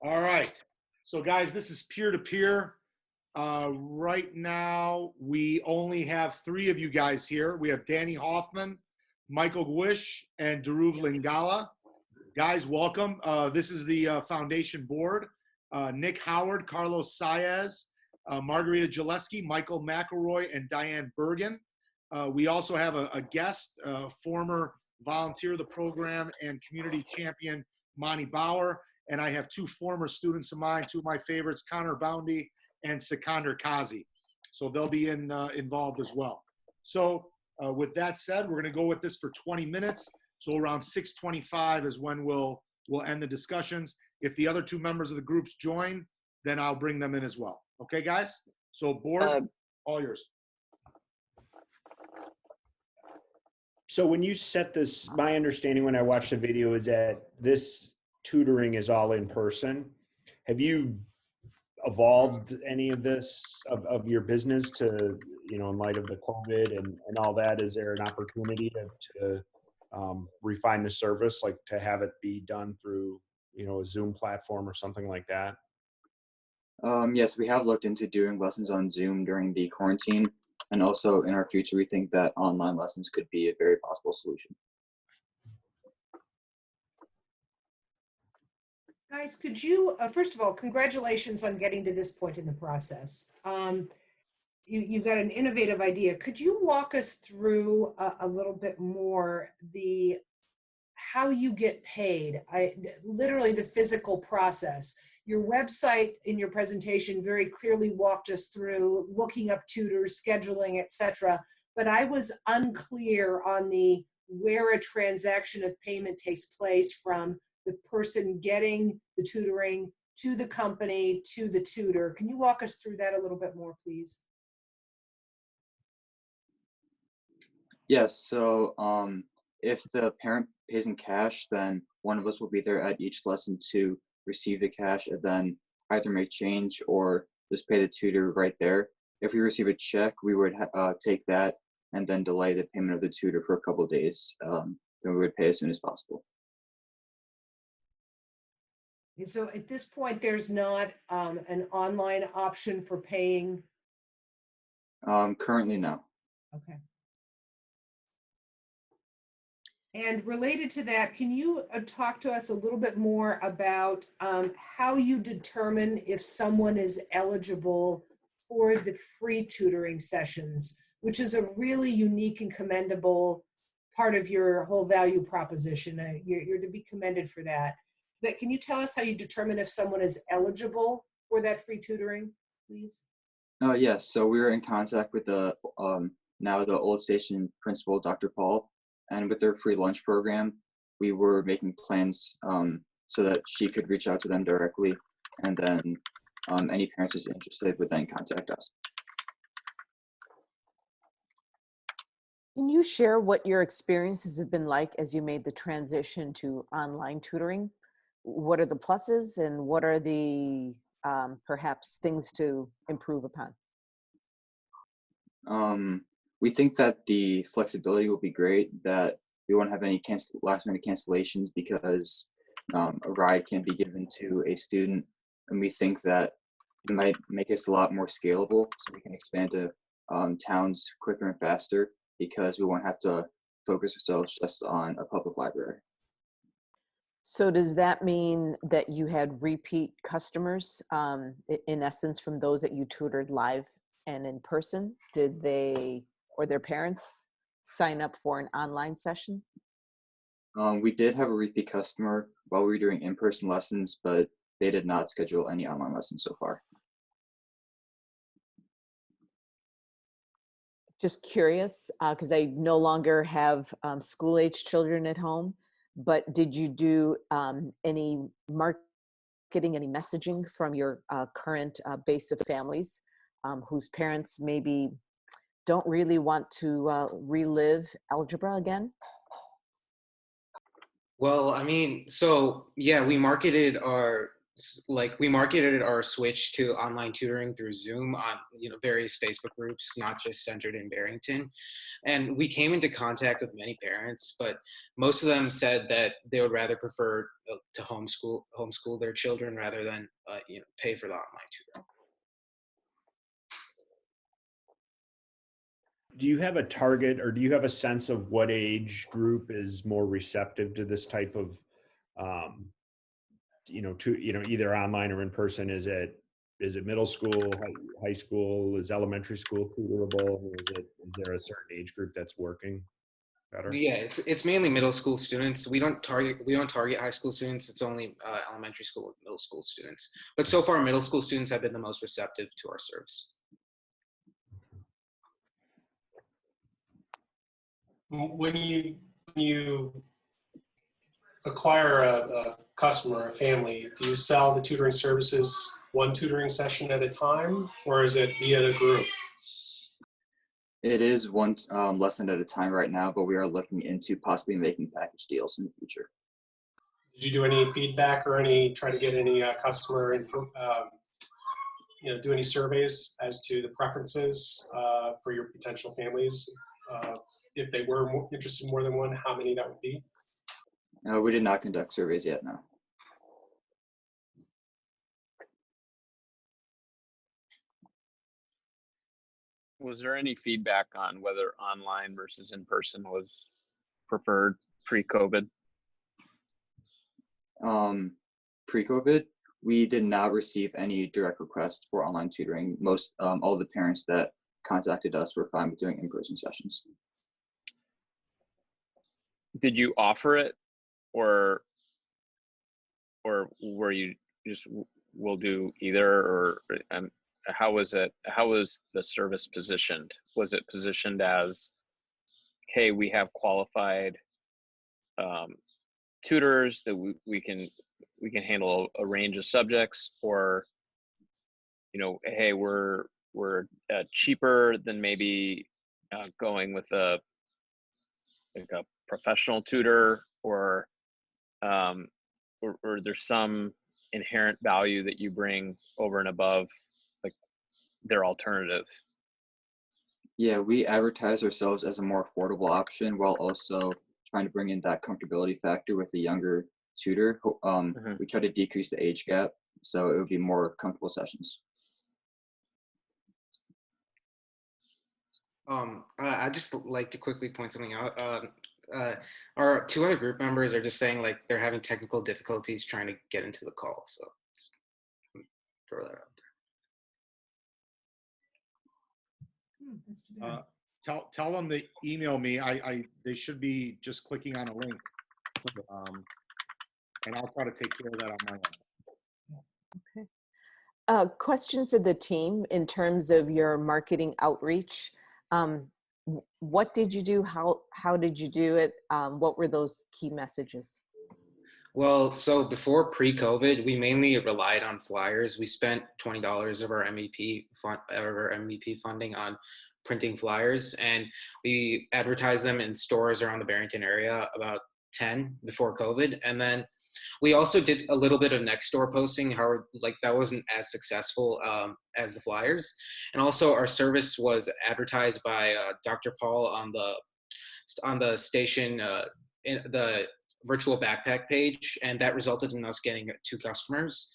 All right. So guys, this is peer-to-peer. Right now, we only have three of you guys here. We have Danny Hoffman, Michael Gwish, and Dhruv Lingala. Guys, welcome. This is the foundation board. Nick Howard, Carlos Saez, Margarita Jaleski, Michael McElroy, and Diane Bergen. We also have a guest, former volunteer of the program and community champion, Monty Bauer. And I have two former students of mine, two of my favorites, Connor Boundy and Sikander Kazi. So they'll be involved as well. So with that said, we're going to go with this for 20 minutes. So around 6:25 is when we'll end the discussions. If the other two members of the groups join, then I'll bring them in as well. Okay, guys? So board, all yours. So when you set this, my understanding when I watched the video is that this tutoring is all in person. Have you evolved any of this of your business to, you know, in light of the COVID and all that? Is there an opportunity to refine the service, like to have it be done through, you know, a Zoom platform or something like that? Yes, we have looked into doing lessons on Zoom during the quarantine, and also in our future, we think that online lessons could be a very possible solution. Guys, could you, first of all, congratulations on getting to this point in the process. You've got an innovative idea. Could you walk us through a little bit more how you get paid? Literally the physical process. Your website in your presentation very clearly walked us through looking up tutors, scheduling, etc. But I was unclear on where a transaction of payment takes place from the person getting the tutoring to the company to the tutor. Can you walk us through that a little bit more, please? Yes, so if the parent pays in cash, then one of us will be there at each lesson to receive the cash and then either make change or just pay the tutor right there. If we receive a check, we would take that and then delay the payment of the tutor for a couple of days. Then we would pay as soon as possible. And so at this point, there's not an online option for paying? Currently, no. Okay. And related to that, can you talk to us a little bit more about how you determine if someone is eligible for the free tutoring sessions, which is a really unique and commendable part of your whole value proposition. You're to be commended for that. But can you tell us how you determine if someone is eligible for that free tutoring, please? Yes, so we were in contact with the now the Old Station principal, Dr. Paul, and with their free lunch program, we were making plans so that she could reach out to them directly, and then any parents who's interested would then contact us. Can you share what your experiences have been like as you made the transition to online tutoring? What are the pluses and what are the perhaps things to improve upon? We think that the flexibility will be great, that we won't have any last minute cancellations because a ride can be given to a student, and we think that it might make us a lot more scalable so we can expand to towns quicker and faster because we won't have to focus ourselves just on a public library. So does that mean that you had repeat customers, in essence, from those that you tutored live and in person? Did they or their parents sign up for an online session? We did have a repeat customer while we were doing in-person lessons, but they did not schedule any online lessons so far. Just curious, because I no longer have school-age children at home, but did you do any marketing, any messaging from your current base of families whose parents maybe don't really want to relive algebra again? Well, I mean, so yeah, we marketed our like we marketed our switch to online tutoring through Zoom on various Facebook groups, not just centered in Barrington. And we came into contact with many parents, but most of them said that they would rather prefer to homeschool their children rather than pay for the online tutoring. Do you have a target, or do you have a sense of what age group is more receptive to this type of, either online or in person? Is it middle school, high school? Is elementary school tutorable? Is there a certain age group that's working better? Yeah, it's mainly middle school students. We don't target high school students. It's only elementary school and middle school students. But so far, middle school students have been the most receptive to our service. When you acquire a customer, a family, do you sell the tutoring services one tutoring session at a time, or is it via a group? It is one lesson at a time right now, but we are looking into possibly making package deals in the future. Did you do any feedback or try to get any customer info, do any surveys as to the preferences for your potential families? If they were interested in more than one, how many that would be? We did not conduct surveys yet, no. Was there any feedback on whether online versus in person was preferred pre-COVID? Pre-COVID, we did not receive any direct requests for online tutoring. All the parents that contacted us were fine with doing in-person sessions. Did you offer it, or were you just, we'll do either, or how was the service positioned? Was it positioned as, hey, we have qualified tutors that we can handle a range of subjects, or hey, we're cheaper than maybe going with a professional tutor, or there's some inherent value that you bring over and above like their alternative? Yeah, we advertise ourselves as a more affordable option while also trying to bring in that comfortability factor with the younger tutor. We try to decrease the age gap, so it would be more comfortable sessions. I just like to quickly point something out. Our two other group members are just saying like they're having technical difficulties trying to get into the call. So throw that out there. Tell them to email me. They should be just clicking on a link, and I'll try to take care of that on my own. Okay. Question for the team in terms of your marketing outreach. What did you do? How did you do it? What were those key messages? Well, so before pre-COVID, we mainly relied on flyers. We spent $20 of our MVP funding on printing flyers, and we advertised them in stores around the Barrington area, about 10 before COVID. And then we also did a little bit of next door posting. However, like that wasn't as successful as the flyers. And also our service was advertised by Dr. Paul on the station, in the virtual backpack page, and that resulted in us getting 2 customers.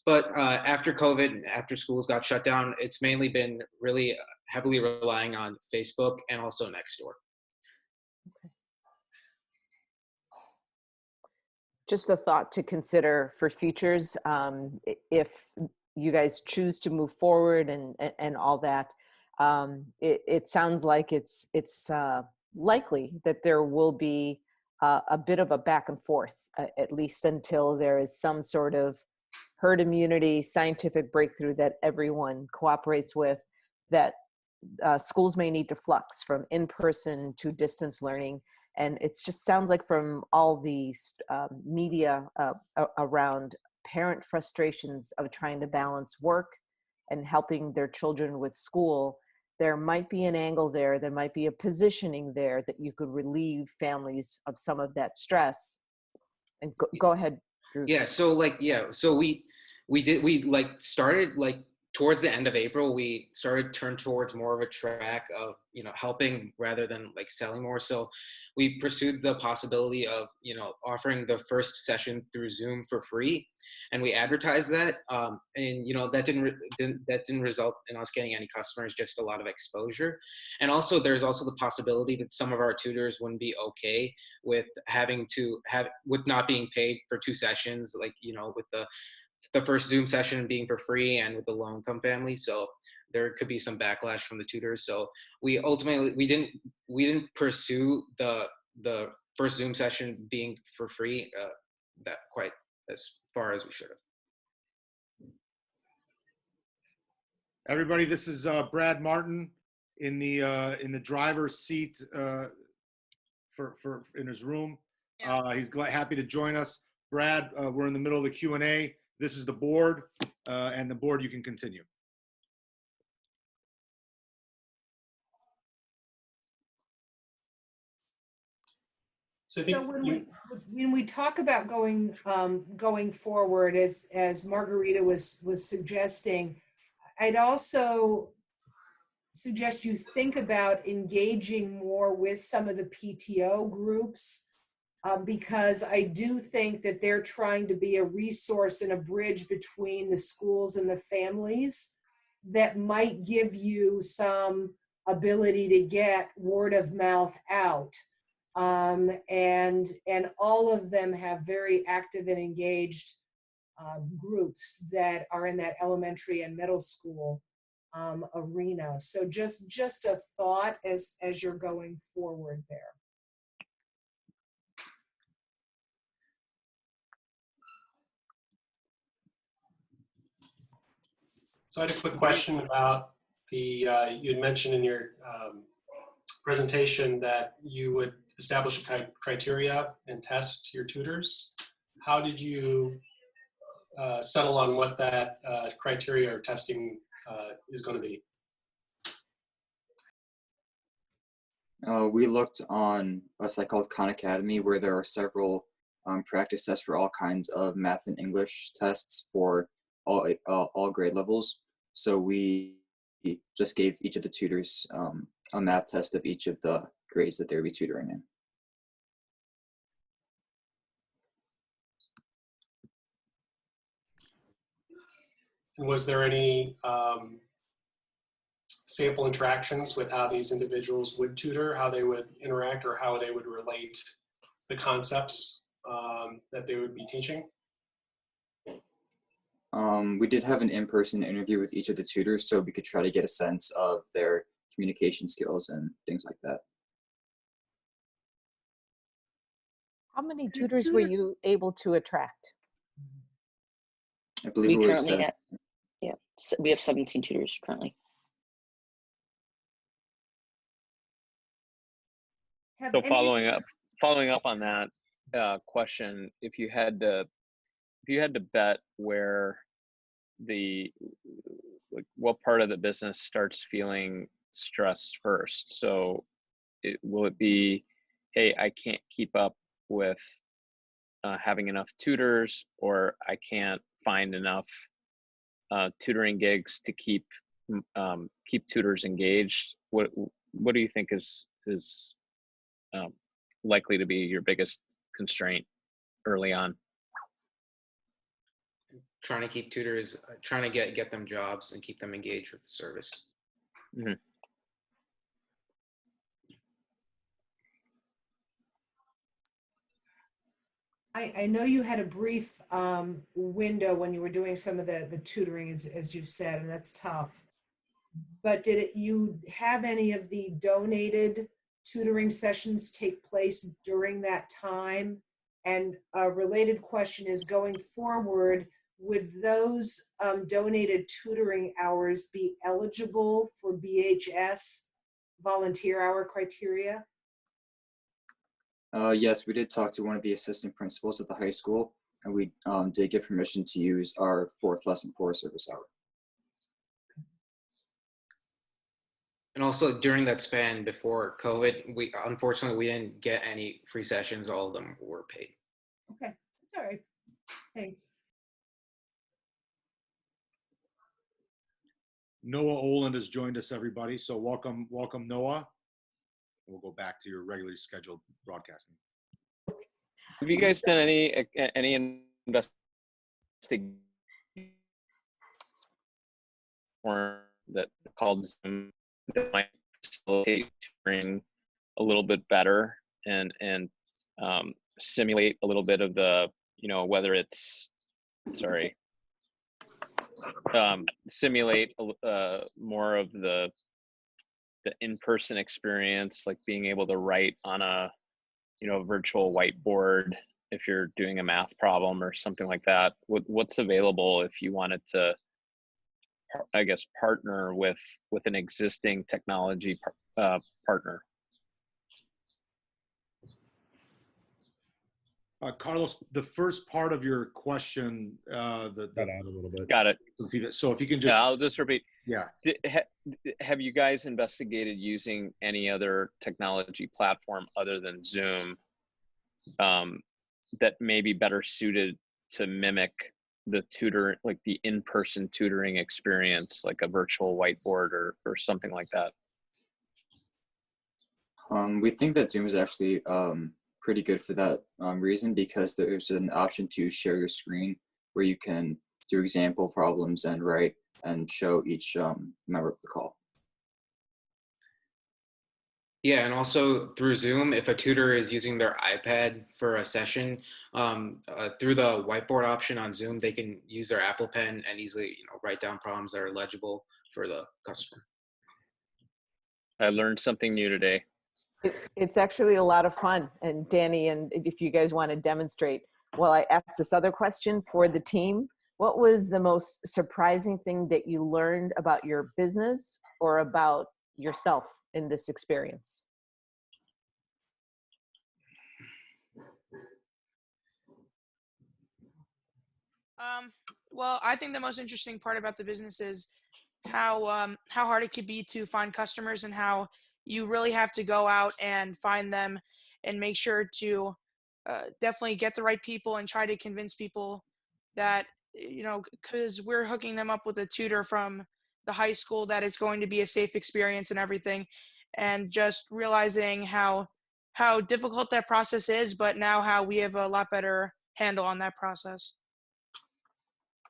But after COVID, after schools got shut down, it's mainly been really heavily relying on Facebook and also Nextdoor. Okay. Just a thought to consider for futures. If you guys choose to move forward and all that, it sounds like it's likely that there will be a bit of a back and forth, at least until there is some sort of herd immunity, scientific breakthrough that everyone cooperates with, that schools may need to flux from in-person to distance learning. And it just sounds like from all the media around parent frustrations of trying to balance work and helping their children with school, there might be an angle there, there might be a positioning there that you could relieve families of some of that stress. And go ahead, Drew. Yeah, so we like started like towards the end of April, we started turn towards more of a track of, you know, helping rather than like selling more. So we pursued the possibility of, you know, offering the first session through Zoom for free, and we advertised that. And you know, that didn't result in us getting any customers, just a lot of exposure. And also, there's also the possibility that some of our tutors wouldn't be okay with with not being paid for 2 sessions, like, you know, with the first Zoom session being for free and with the low income family. So there could be some backlash from the tutors. So we ultimately we didn't pursue the first Zoom session being for free that quite as far as we should have. Everybody, this is Brad Martin in the driver's seat for in his room. He's happy to join us. Brad, we're in the middle of the Q&A. This is the board, and the board, you can continue. So I think So when we talk about going forward, as Margarita was suggesting, I'd also suggest you think about engaging more with some of the PTO groups, because I do think that they're trying to be a resource and a bridge between the schools and the families that might give you some ability to get word of mouth out. And all of them have very active and engaged groups that are in that elementary and middle school arena. So just a thought as you're going forward there. So I had a quick question about you had mentioned in your presentation that you would establish a criteria and test your tutors. How did you settle on what that criteria or testing is going to be? We looked on a site called Khan Academy, where there are several practice tests for all kinds of math and English tests for all grade levels. So we just gave each of the tutors a math test of each of the grades that they would be tutoring in. And was there any sample interactions with how these individuals would tutor, how they would interact, or how they would relate the concepts that they would be teaching? We did have an in-person interview with each of the tutors, so we could try to get a sense of their communication skills and things like that. How many tutors were you able to attract? I believe We it was currently 7. have, we have 17 tutors currently. Have So any- following up on that question, if you had to bet where what part of the business starts feeling stressed first, so will it be, hey, I can't keep up with having enough tutors, or I can't find enough tutoring gigs to keep tutors engaged? What do you think is likely to be your biggest constraint early on? Trying to keep tutors, trying to get them jobs and keep them engaged with the service. Mm-hmm. I know you had a brief window when you were doing some of the tutoring, as you've said, and that's tough. But did you have any of the donated tutoring sessions take place during that time? And a related question is, going forward, would those donated tutoring hours be eligible for BHS volunteer hour criteria? Yes, we did talk to one of the assistant principals at the high school, and we did get permission to use our 4th lesson 4 service hour. And also during that span before COVID, unfortunately we didn't get any free sessions. All of them were paid. Okay, that's all right. Thanks. Noah Oland has joined us, everybody. So welcome, Noah. We'll go back to your regularly scheduled broadcasting. Have you guys done any investigation that called Zoom that might facilitate tutoring a little bit better and simulate a little bit of the, whether it's, simulate more of the in-person experience, like being able to write on a, virtual whiteboard if you're doing a math problem or something like that. What's available if you wanted to, I guess, partner with an existing technology partner? Carlos, the first part of your question, Cut out a little bit. Got it. So if you can just, Yeah, I'll just repeat. yeah. Have you guys investigated using any other technology platform other than Zoom that may be better suited to mimic the like the in-person tutoring experience, like a virtual whiteboard or something like that? We think that Zoom is actually pretty good for that reason, because there's an option to share your screen where you can do example problems and write and show each member of the call. Yeah, and also through Zoom, if a tutor is using their iPad for a session, through the whiteboard option on Zoom, they can use their Apple Pen and easily, write down problems that are legible for the customer. I learned something new today. It's actually a lot of fun. And Danny, and if you guys want to demonstrate, while I asked this other question for the team, what was the most surprising thing that you learned about your business or about yourself in this experience? Well, I think the most interesting part about the business is how hard it could be to find customers, and how you really have to go out and find them and make sure to definitely get the right people and try to convince people that, because we're hooking them up with a tutor from the high school, that it's going to be a safe experience and everything, and just realizing how difficult that process is, but now how we have a lot better handle on that process.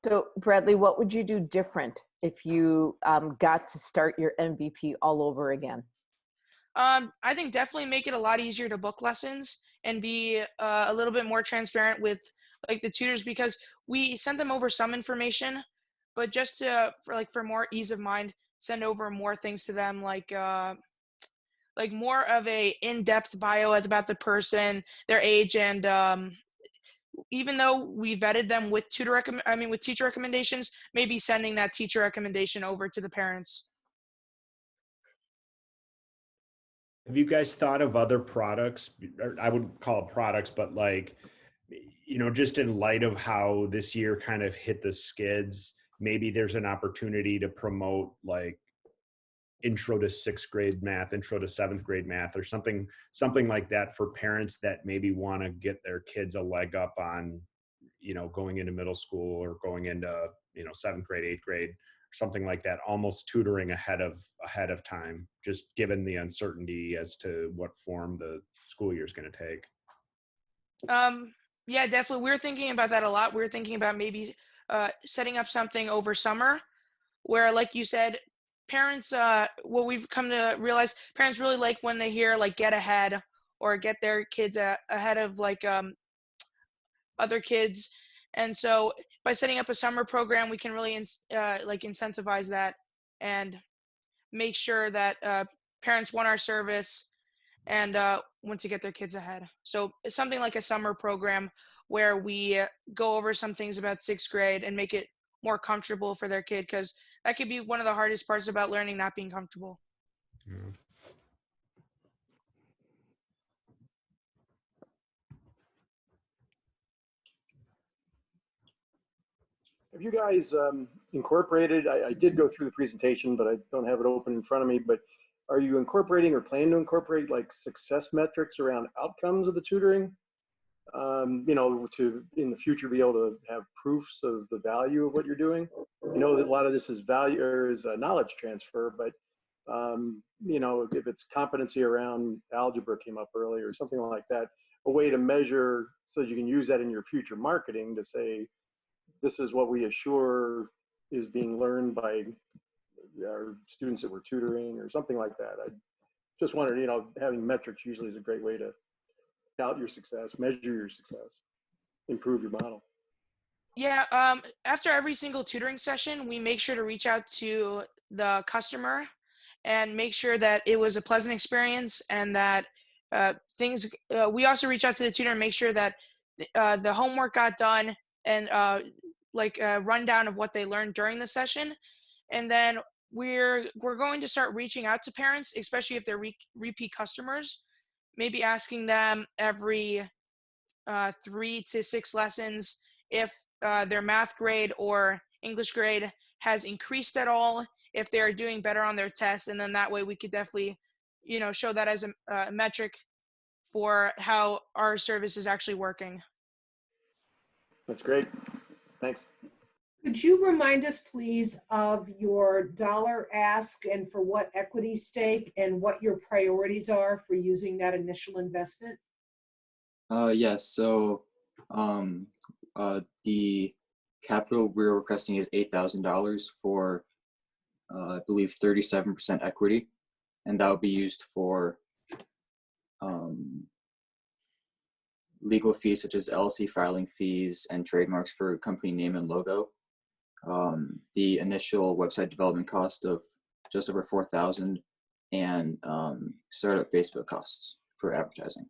So Bradley, what would you do different if you got to start your MVP all over again? I think definitely make it a lot easier to book lessons and be a little bit more transparent with like the tutors, because we sent them over some information, but just for more ease of mind, send over more things to them, like more of a in-depth bio about the person, their age, and even though we vetted them with with teacher recommendations, maybe sending that teacher recommendation over to the parents. Have you guys thought of other products? Or I would call it products, but like, just in light of how this year kind of hit the skids, maybe there's an opportunity to promote like intro to 6th grade math, intro to 7th grade math, or something like that for parents that maybe want to get their kids a leg up on, going into middle school or going into, 7th grade, 8th grade, or something like that, almost tutoring ahead of time, just given the uncertainty as to what form the school year is going to take. Yeah, definitely. We're thinking about that a lot. We're thinking about maybe setting up something over summer where, like you said, parents, what we've come to realize, parents really like when they hear like get ahead or get their kids ahead of like other kids. And so by setting up a summer program, we can really incentivize that and make sure that parents want our service and want to get their kids ahead. So it's something like a summer program where we go over some things about 6th grade and make it more comfortable for their kid, because that could be one of the hardest parts about learning, not being comfortable. Yeah. Have you guys incorporated, I did go through the presentation, but I don't have it open in front of me, but are you incorporating or plan to incorporate like success metrics around outcomes of the tutoring? you know, to in the future be able to have proofs of the value of what you're doing. I know that a lot of this is value or is knowledge transfer, but you know, if it's competency around algebra came up earlier or something like that, a way to measure so that you can use that in your future marketing to say, this is what we assure is being learned by our students that we're tutoring or something like that. I just wondered, you know, having metrics usually is a great way to tout your success, measure your success, improve your model. Yeah, after every single tutoring session, we make sure to reach out to the customer and make sure that it was a pleasant experience and that we also reach out to the tutor and make sure that the homework got done and like a rundown of what they learned during the session. And then we're going to start reaching out to parents, especially if they're repeat customers, maybe asking them every 3 to 6 lessons if their math grade or English grade has increased at all, if they're doing better on their test, and then that way we could definitely, you know, show that as a metric for how our service is actually working. That's great. Thanks. Could you remind us, please, of your dollar ask and for what equity stake and what your priorities are for using that initial investment? Yes. So the capital we're requesting is $8,000 for, I believe, 37% equity, and that will be used for legal fees such as LLC filing fees and trademarks for company name and logo. The initial website development cost of just over $4,000, and startup Facebook costs for advertising.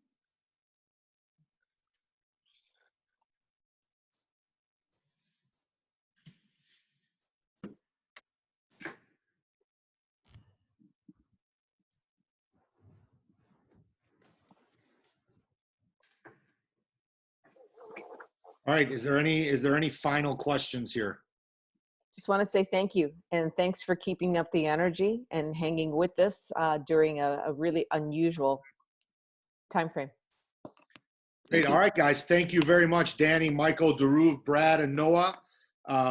All right. Is there any final questions here? Just want to say thank you, and thanks for keeping up the energy and hanging with this during a really unusual time frame. Great. All right, guys. Thank you very much, Danny, Michael, Dhruv, Brad, and Noah.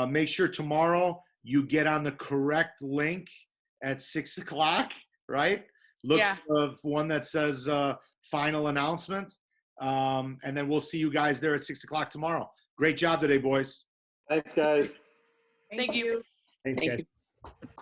Make sure tomorrow you get on the correct link at 6 o'clock, right? Look for the one that says final announcement. And then we'll see you guys there at 6 o'clock tomorrow. Great job today, boys. Thanks, guys. Thank you. Thanks, Thank guys. you.